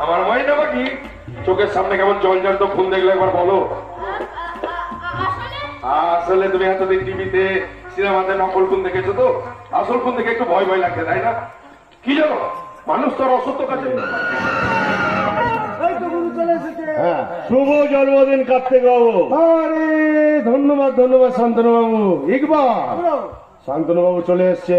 আমার ময়না পাখি, চোখের সামনে কেমন জল জল তো খুন দেখলে একবার বলো। আসলে তুমি এতদিন টিভিতে সিনেমাতে নকল খুন দেখেছো তো, আসল খুন দেখে একটু ভয় ভয় লাগছে, তাই না? কি জানো, মানুষ তো আর অসত্য কাছে। শুভ জন্মদিন কার্তিক বাবু। আরে ধন্যবাদ ধন্যবাদ শান্তনু বাবু। ইকবাল, শান্তনু বাবু চলে এসছে,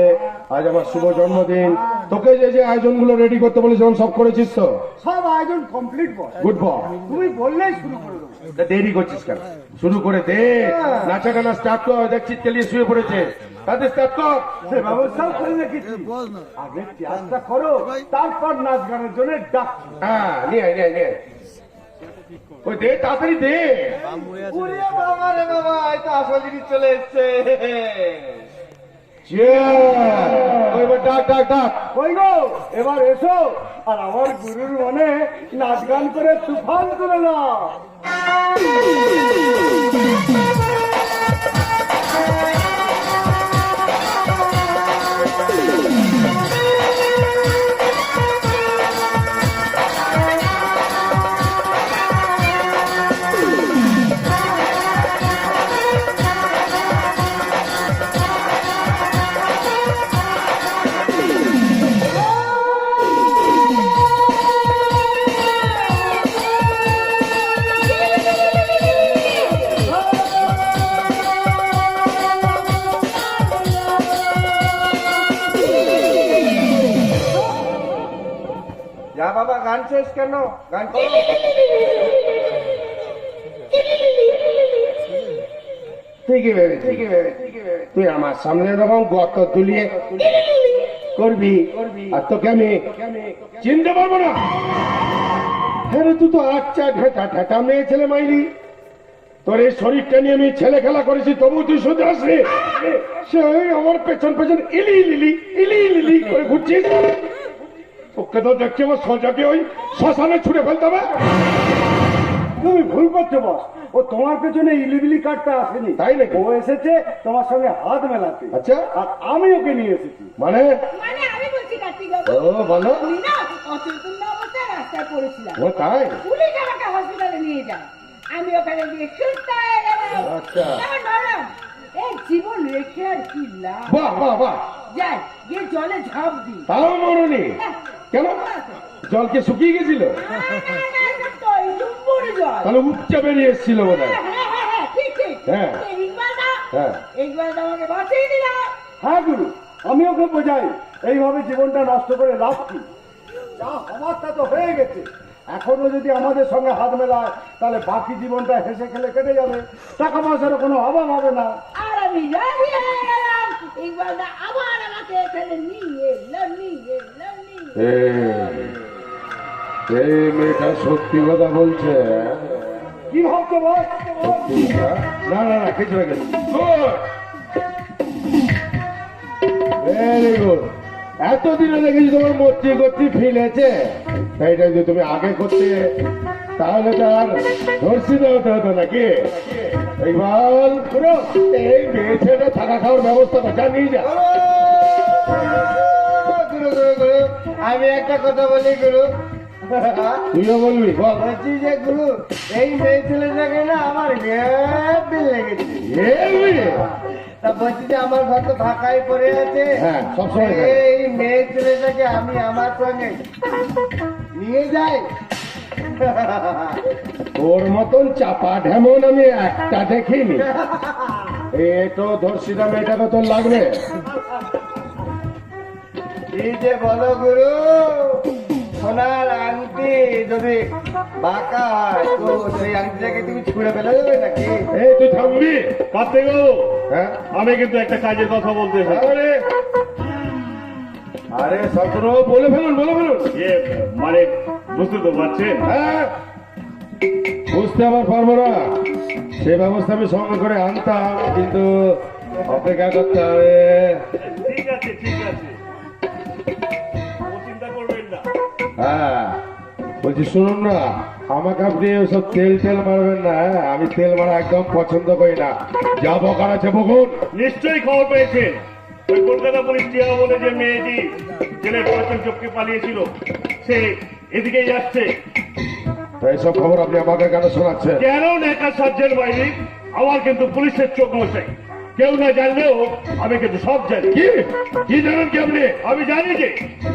আজ আমার শুভ জন্মদিন। তোকে যে যে আয়োজন গুলো রেডি করতে বলেছিলাম সব করেছিস তো? সব আয়োজন কমপ্লিট বস। Good boy. তুমি বললেই শুরু করে দেবো। দেরি করছিস কেন? শুরু করে দে, নাচা গানা স্টার্ট কর। দেখছিস কেলিয়ে শুয়ে পড়েছে, তাদের স্টার্ট কর। সে ব্যবস্থাও করে রেখেছি। আগে ক্লাসটা করো, তারপর নাচ গানের জন্য ডাক। হ্যাঁ, নিয়ে আয়, নিয়ে আয়, নিয়ে আয়। ওই দে, তাড়াতাড়ি দে। ওরে বাবা রে বাবা, এই তো আসল জিনিস চলে এসছে। ওইবার ডাক ডাক ডাক। কই গো, এবার এসো আর আমার গুরুর মনে নাচ গান করে তুফান তুলে নাও। যা বাবা, গান শেষ কেন? গান করো। ঠিকই ভেবে, ঠিকই ভেবে, ঠিকই ভেবে। তুই আমার সামনে এরকম গর্ত তুলিয়ে করবি, আর তোকে আমি চিনতে পারবো না? হ্যাঁ রে, তুই তো আচ্ছা ঢেটা ঢেটা মেয়ে ছেলে মাইলি। তোর এই শরীরটা নিয়ে আমি ছেলে খেলা করেছি, তবু তুই শুধু আসলি। সে ওই আমার পেছন পেছন ইলি লিলি ইলি লিলি করে ঘুরছিস। ওকে তো দেখছি আমার সোজাকে ওই শ্মশানে ছুড়ে ফেলতে হবে। তুমি ভুল করছো বস, ও তোমার পেছনে ইলিবিলি কাটতে আসেনি। তাই নাকি? ও এসেছে তোমার সঙ্গে হাত মেলাতে। আচ্ছা, আর আমি ওকে নিয়ে এসেছি। মানে? মানে আমি বলছি কার্তিক বাবু, ও বলো। আমি না অচেতন অবস্থায় রাস্তায় পড়েছিলাম। ও তাই? পুলিশ আমাকে হসপিটালে নিয়ে যায়, আমি ওখানে গিয়ে সুস্থ হয়ে গেলাম। আচ্ছা। তারপর ভাবলাম, এই জীবন রেখে আর কি লাভ? বাহ বাহ বাহ, যাই গিয়ে জলে ঝাঁপ দিই। তাও মরনি কেন? জলকে শুকিয়ে গেছিল? জল তাহলে উপচা বেরিয়ে এসেছিল বোধ হয়। ঠিক ঠিক। হ্যাঁ। হ্যাঁ। ইকবালদা আমাকে বাঁচিয়ে দিল। হ্যাঁ গুরু, আমি ওকে বোঝাই এইভাবে জীবনটা নষ্ট করে লাভ কি? যা হওয়ার তা তো হয়ে গেছে। এখনো যদি আমাদের সঙ্গে হাত মেলায় তাহলে বাকি জীবনটা হেসে খেলে কেটে যাবে, টাকা পয়সারও কোনো অভাব হবে না। আর আমি রাজি হয়ে গেলাম। ইকবালদা আবার আমাকে এখানে নিয়ে এলো, নিয়ে এলো, নিয়ে এলো। এই মেয়েটা সত্যি কথা বলছে। কি ভাবছো বস? না না না, কিছু না, কিছু। Very good. এতদিনে দেখেছি তোমার মূর্তি গতি ফিল আছে, এইটা যদি তুমি আগে করতে তাহলে তো আর ধর্ষিত হতে হতো নাকি? এইবার এই মেয়ে ছেলে থাকা খাওয়ার ব্যবস্থা যা নিয়ে যা। গুরু গুরু গুরু, আমি একটা কথা বলি গুরু। তুইও বলবি, বল। বলছি যে গুরু, এই মেয়ে ছেলেটাকে না আমার হেব্বি লেগেছে। এই মেয়ে? তা বলছি যে আমার ঘর তো ফাঁকাই পড়ে আছে। হ্যাঁ, সবসময় থাকে। এই মেয়ে ছেলেটাকে আমি আমার সঙ্গে নিয়ে যাই। তোর মতন চাপা ঢেমন আমি একটা দেখিনি। এ তো ধর্ষিতা মেয়েটা তো তোর লাগবে। কি যে বলো গুরু, সোনার আংটি যদি বাঁকা হয় তো সেই আংটিটাকে তুমি ছুঁড়ে ফেলে দেবে নাকি? এই তুই থামবি? কার্তিক বাবু, হ্যাঁ? আমি কিন্তু একটা কাজের কথা বলতে চাই। আরে আরে সতেরো, বলে ফেলুন, বলে ফেলুন। মানে বুঝতে তো পারছেন। হ্যাঁ, বুঝতে আবার পারবো না, সে ব্যবস্থা আমি সঙ্গে করে আনতাম, কিন্তু অপেক্ষা করতে হবে। ঠিক আছে, ঠিক আছে, ও চিন্তা করবেন না। হ্যাঁ, বলছি শুনুন না, আমাকে আপনি ওসব তেল তেল মারবেন না। হ্যাঁ, আমি তেল মারা একদম পছন্দ করি না। যা বকার আছে বকুন। নিশ্চয়ই খবর পেয়েছেন, ওই কলকাতা পুলিশ টিয়া বলে যে মেয়েটি জেলের পরিচয় চোখকে পালিয়েছিল, সে এদিকেই আসছে। তো এইসব খবর আপনি আমাকে কেন শোনাচ্ছেন? কেন নেকা সাজ্জের বাইরে আমার কিন্তু পুলিশের চোখ মশাই, কেউ না জানলেও আমি কিন্তু সব জানি। কি কি জানেন কি আপনি? আমি জানি যে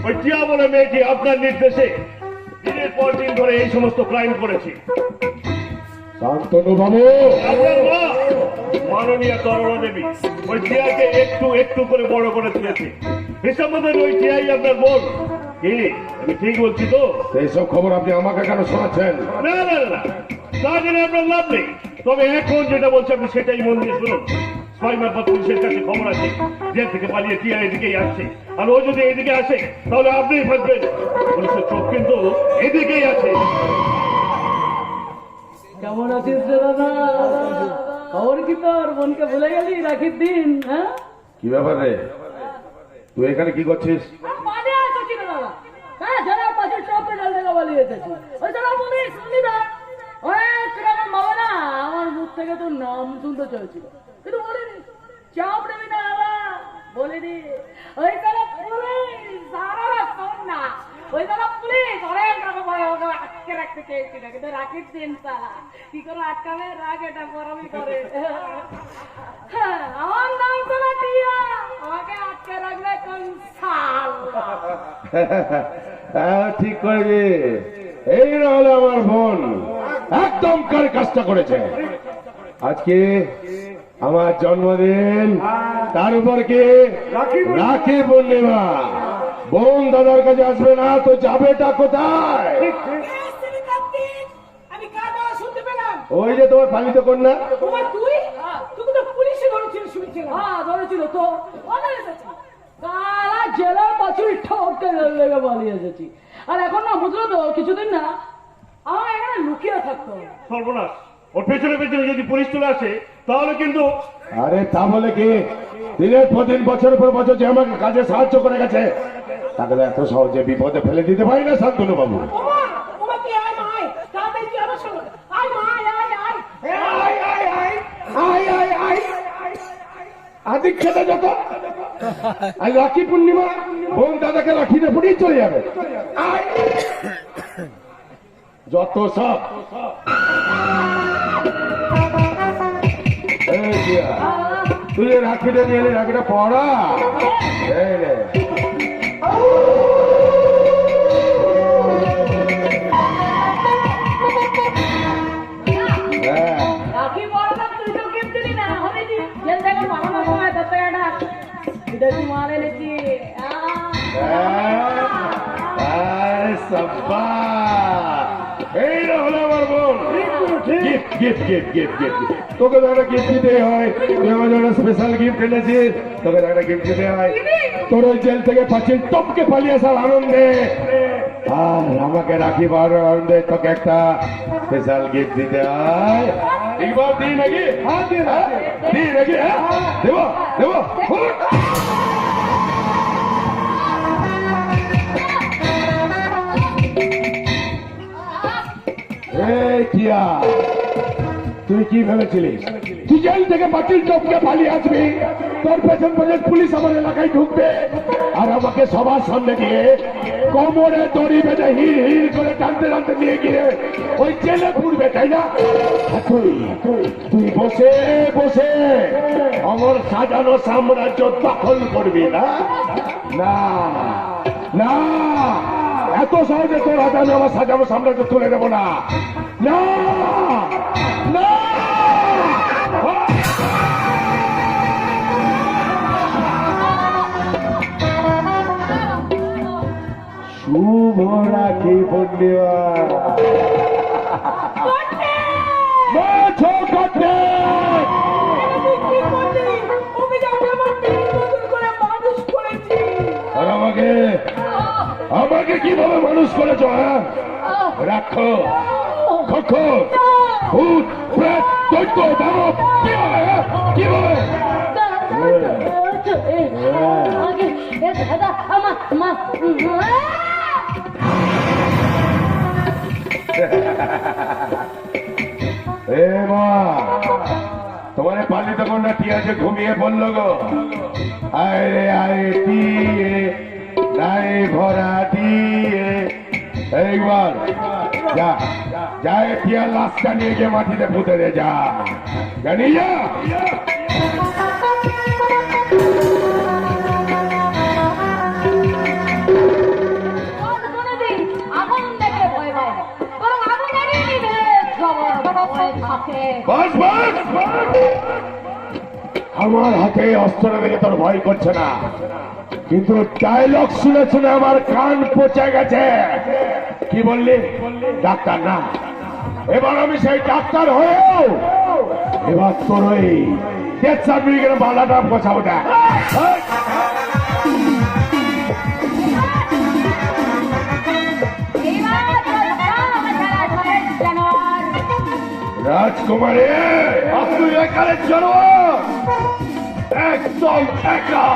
ওই টিয়া বলে মেয়েটি আপনার নির্দেশে দিনের পর দিন ধরে এই সমস্ত ক্রাইম করেছে। শান্তনু বাবু, আপনার মা মাননীয় তরলা দেবী ওই টিয়াকে একটু একটু করে বড় করে তুলেছে। হিসাব মতন ওই টিয়াই আপনার বোন। কি আমি ঠিক বলছি তো? এইসব খবর আপনি আমাকে কেন শোনাচ্ছেন? না না না, তা জেনে আপনার লাভ নেই। তবে এখন যেটা বলছি আপনি সেটাই মন দিয়ে শুনুন। ছয় মারফত পুলিশের কাছে খবর আছে জেল থেকে পালিয়ে টিয়া এদিকেই আসছে, আর ও যদি এদিকে আসে তাহলে আপনিই ফাঁসবেন। পুলিশের চোখ কিন্তু এদিকেই আছে। কেমন আছিস রে দাদা? খবর কি তোর? বোনকে ভুলে গেলি রাখির দিন? হ্যাঁ, কি ব্যাপার রে, তুই এখানে কি করছিস? মানে আসছি রে দাদা। হ্যাঁ, যারা পাশে সব জল থেকে পালিয়ে এসেছি। ওই যারা বলি শুনলি না, ওই কিরকম বাবা না আমার মুখ থেকে তোর নাম শুনতে চাইছিল, কিন্তু বলিনি। চাপ নেবি না বাবা, বলিনি। ওই যারা পুলিশ সারা শোন না, ওই যারা পুলিশ অনেক রকম আটকে রাখতে চেয়েছিল, কিন্তু রাখির দিন তারা কি করে আটকাবে? রাগ এটা গরমই করে। হ্যাঁ, আমার নাম তো না টিয়া, আমাকে আটকে রাখবে কোন সাল? হ্যাঁ, ঠিক করবি। এই না হলো আমার বোন, একদম কার কাজটা করেছে। আজকে আমার জন্মদিন, তার উপর কি রাখি পূর্ণিমা। বোন দাদার কাছে আসবে না তো যাবেটা কোথায়? আমি কার কথা শুনতে পেলাম? ওই যে তোমার পালিত কন্যা। তোমার তুই তুই তো পুলিশে ধরেছিল, শুনেছিলাম। হ্যাঁ, ধরেছিল তো। কালা জেলার পাঁচুরি ঠকতে লেগে পালিয়ে এসেছি। আর এখন না বুঝলো তো, কিছুদিন না আমার এখানে লুকিয়ে থাকতো। সর্বনাশ, ওর পেছনে পেছনে যদি পুলিশ চলে আসে তাহলে কিন্তু। আরে তা বলে কি, দিনের পর দিন বছরের পর বছর যে আমাকে কাজে সাহায্য করে গেছে, তাকে তো এত সহজে বিপদে ফেলে দিতে পারি না শান্তনু বাবু। কি আয় মায় তাড়াতাড়ি কি আমার সঙ্গে আয় মায় আয় আদিক খেতে যত আজ রাখি পূর্ণিমা, বোন দাদাকে রাখিতে পুড়িয়ে চলে যাবে। আয়। যত সব এই দিয়া, তুই যে রাখিটা নিয়ে এলি, রাখিটা পড়া। এই রে, রাখি বড় না, তুই তো গিফট দিলি না, হবে কি জেল থেকে পালানোর সময় তোর থেকে একটা বিদেশি মাল এনেছি। আরে সাব্বা, এই না হলো আমার বোন। Gift gift gift gift gift তোকে তো একটা গিফট দিতে হয়। তুই আমার জন্য স্পেশাল গিফট এনেছিস, তোকে একটা গিফট দিতে হয়। তোর ওই জেল থেকে পাচ্ছিস টপকে পালিয়ে আসার আনন্দে, আর আমাকে রাখি বাড়ার আনন্দে তোকে একটা স্পেশাল গিফট দিতে হয়। একবার দিই নাকি? হ্যাঁ দিই নাকি? হ্যাঁ দেবো দেবো। এই কিয়া, তুই কি ভেবেছিলিস তুই জেল থেকে বাতিল টপকে পালিয়ে আসবি? তোর পেছন পেছন পুলিশ আমার এলাকায় ঢুকবে, আর আমাকে সবার সামনে গিয়ে কোমরে দড়ি বেঁধে হির হির করে টানতে টানতে নিয়ে গিয়ে ওই জেলে পুড়বে, তাই না? তুই বসে বসে আমার সাজানো সাম্রাজ্য দখল করবি না? না না, এত সহজে তোর হাতে আমি আমার সাজানো সাম্রাজ্য তুলে দেবো না। না না, শুভ রাখি পূর্ণিমা। আর আমাকে কিভাবে মানুষ করেছ? হ্যাঁ, রাখো খো ভূত প্রেত দৈত্য দানব কিভাবে? এ মা, তোমার পালিত কন্যা টিয়াছে ঘুমিয়ে পড়ল গো। আয় রে আয় দিয়ে নাই ভরা দিয়ে এইবার যা যা পিয়া লাশটা নিয়ে গিয়ে মাটিতে পুঁতে দে, যা জানি যা। আগুন দেখে ভয় পায় না, বরং আগুনেরই নিভে সবার ভয় থাকে। বাস বাস আমার হাতে অস্ত্র দেখে তোর ভয় করছে না, কিন্তু ডায়লগ শুনে শুনে আমার কান পচে গেছে। কি বললি? ডাক্তার না, এবার আমি সেই ডাক্তার হয়েও এবার তোর ওই ডেথ সার্টিফিকেট বালাটা বসাবো না। রাজকুমারী তুই এখানে চলো, একদম একা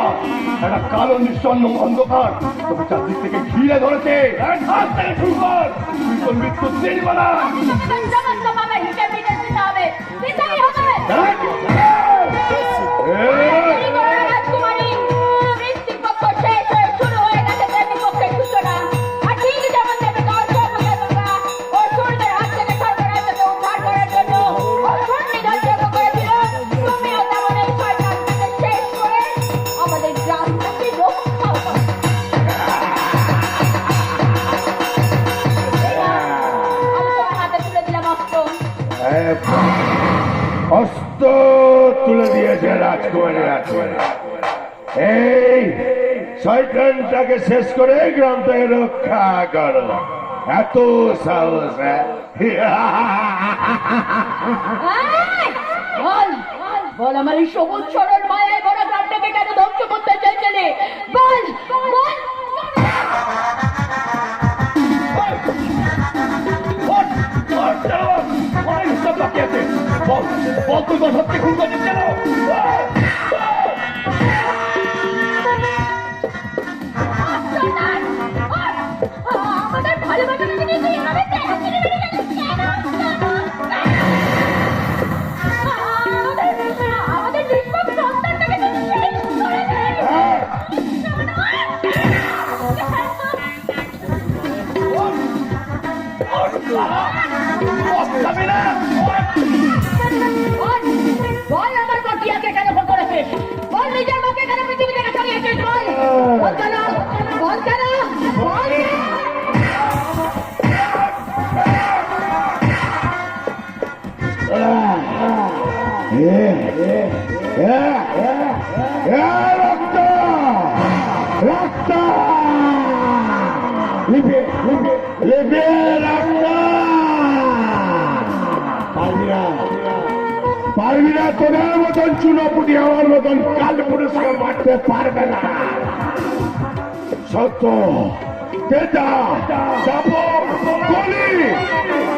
একটা কালো নিঃসন্ন অন্ধকার তোকে চারদিক থেকে ঘিরে ধরেছে। আজ থেকে শুরু কর, তুই তোর মৃত্যু চিনবে না। অস্ত্র তুলে দিয়েছে রাজকুমারী। রাজকুমারী এই শয়তানটাকে শেষ করে গ্রামটাকে রক্ষা করো, এত সাহস। বল আমার এই সবুজ সরল মায়ের বড় গ্রামটাকে কেন ধ্বংস করতে চাইছিলে? বল বল। আমাদের ভালোবাসা আমাদের নিষ্পাপ সন্তানটাকে শেষ করে দেয়। বল আমার পটিয়াকে কেন ভোগ করেছিস? বল নিজের মাকে কেন পৃথিবী থেকে সরিয়েছিস? বল বল কেন, বল কেন, বল রক্ত রক্ত লিপে লিপে রক্ত। পারবি না, তোদের মতন চুনোপুটি আমার মতন কাল পুরুষকে মারতে পারবে না। সত্য কেটা চাপক গলি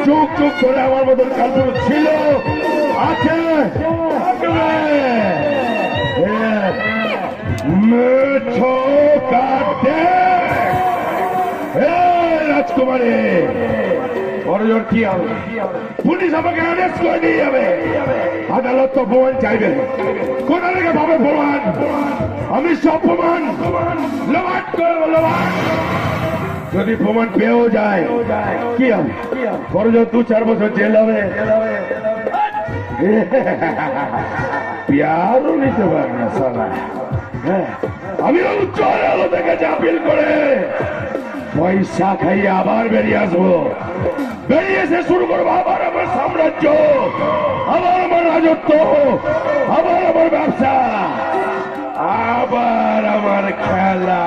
চুপ চুপ করে আমার মতন কাল পুরুষ ছিল, আছে, থাকবে। মেছো কাটে রাজকুমারী বড়জোর কি হবে? পুলিশ আমাকে অ্যারেস্ট করে নিয়ে যাবে, আদালত তো প্রমাণ চাইবে। কোথা থেকে পাবে প্রমাণ? আমি সব প্রমাণ লোবাট করবো, লোবাট। যদি প্রমাণ পেয়েও যায় কি হবে? বড়জোর 2-4 বছর জেল হবে, প্যারও নিতে পারে না সালা। আমি উচ্চ আদালত থেকে আপিল করে পয়সা খাইয়ে আবার বেরিয়ে আসবো, বেরিয়ে এসে শুরু করবো আবার আমার সাম্রাজ্য, আবার আমার রাজত্ব, আবার আমার ব্যবসা, আবার আমার খেলা।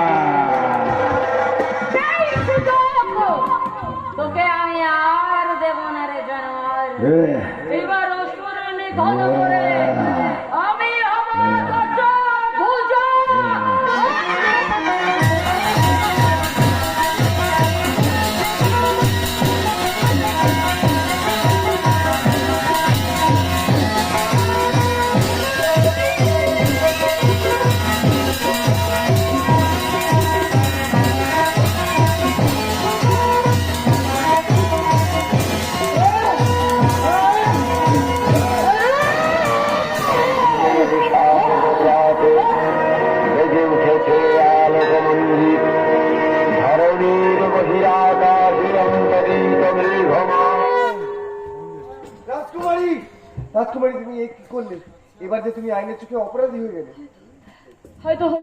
তোকে আমি আর দেব না রে জানোয়ার। এবার অসুরনি ঘন করে আমি আমার কাছে বুঝা। রাজকুমারী তুমি এই কি করলে? এবার যে তুমি আইনের চোখে অপরাধী হয়ে গেলে। হয়তো